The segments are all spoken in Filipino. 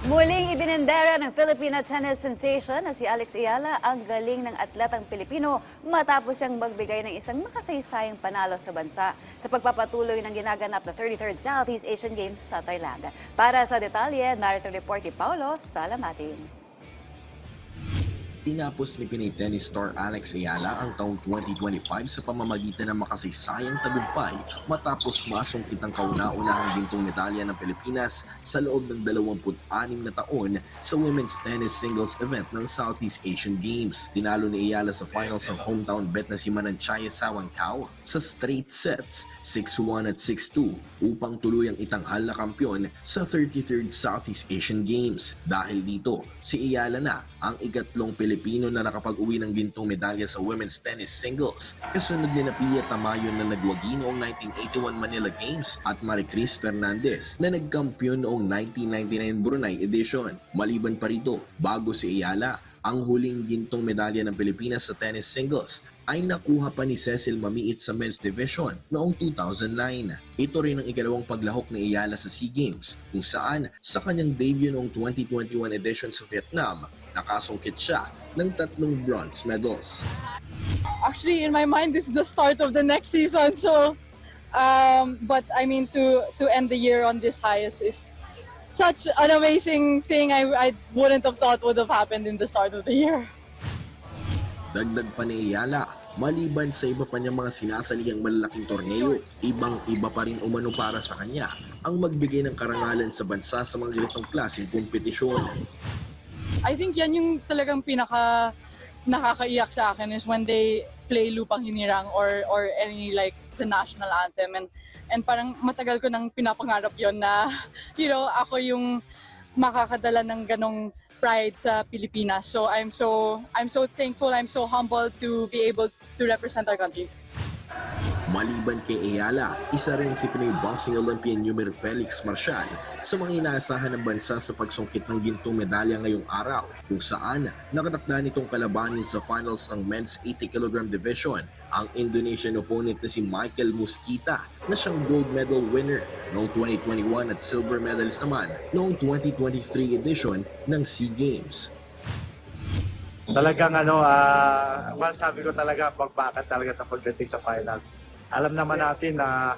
Muling ibinendera ng Filipina tennis sensation na si Alex Ayala ang galing ng atletang Pilipino matapos siyang magbigay ng isang makasaysayang panalo sa bansa sa pagpapatuloy ng ginaganap na 33rd Southeast Asian Games sa Thailand. Para sa detalye, narito report ni Paulo Salamatin. Tinapos ni Pinay tennis star Alex Ayala ang taong 2025 sa pamamagitan ng makasaysayang tagumpay matapos masungkit ang kauna-unahang gintong medalya ng Pilipinas sa loob ng 26 na taon sa women's tennis singles event ng Southeast Asian Games. Tinalo ni Ayala sa finals ang hometown bet na si Mananchaya Sawancao sa straight sets 6-1 at 6-2 upang tuluyang itanghal na kampyon sa 33rd Southeast Asian Games. Dahil dito, si Ayala na ang ikatlong Pilipino na nakapag-uwi ng gintong medalya sa women's tennis singles. Kasunod ni Pia Tamayon na nagwagi noong 1981 Manila Games at Maricris Fernandez na nagkampiyon noong 1999 Brunei edition. Maliban pa rito, bago si Ayala, ang huling gintong medalya ng Pilipinas sa tennis singles ay nakuha pa ni Cecil Mamiit sa men's division noong 2009. Ito rin ang ikalawang paglahok ni Ayala sa SEA Games kung saan sa kanyang debut noong 2021 edition sa Vietnam, nakasungkit siya ng 3 bronze medals. Actually, in my mind, this is the start of the next season. So, but I mean, to end the year on this highest is such an amazing thing. I wouldn't have thought would have happened in the start of the year. Dagdag pa ni Ayala, maliban sa iba pa niyang mga sinasaliang malalaking torneo, ibang-iba pa rin umano para sa kanya ang magbigay ng karangalan sa bansa sa mga ganitong klaseng kompetisyon. I think yan yung talagang pinaka nakakaiyak sa akin is when they play Lupang Hinirang or any like the national anthem, and parang matagal ko nang pinapangarap yon na ako yung makakadala ng ganong pride sa Pilipinas. So I'm so thankful, I'm so humbled to be able to represent our country. Maliban kay Ayala, isa rin si Pinoy boxing Olympian Yumir Felix Marcial sa mga inaasahan ng bansa sa pagsungkit ng gintong medalya ngayong araw, kung saan nakatakda nitong kalabanin sa finals ng men's 80kg division ang Indonesian opponent na si Michael Mosquita na siyang gold medal winner noong 2021 at silver medalist naman noong 2023 edition ng SEA Games. Talagang masasabi ko talaga pagbakat talaga ng pagdating sa finals. Alam naman natin na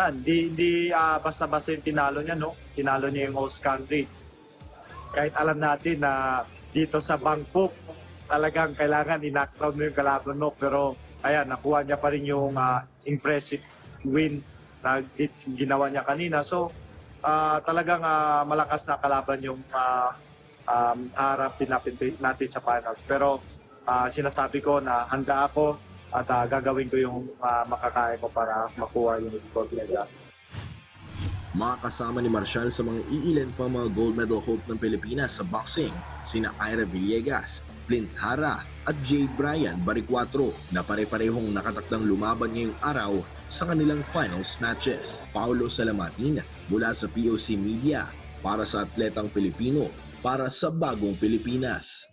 hindi basta-basta yung tinalo niya, no? Tinalo niya yung host country. Kahit alam natin na dito sa Bangkok, talagang kailangan i-knockdown mo yung kalaban mo. Pero ayan, nakuha niya pa rin yung impressive win na ginawa niya kanina. So talagang malakas na kalaban yung harapin natin sa finals. Pero sinasabi ko na handa ako at gagawin ko yung makakaya ko para makuha yung gold medal. Makakasama ni Marcial sa mga iilan pa mga gold medal hope ng Pilipinas sa boxing, sina Ira Villegas, Clint Hara at Jay Brian Baricuatro na pare-parehong nakatakdang lumaban ngayong araw sa kanilang finals matches. Paulo Salamatin mula sa POC Media para sa atletang Pilipino, para sa bagong Pilipinas.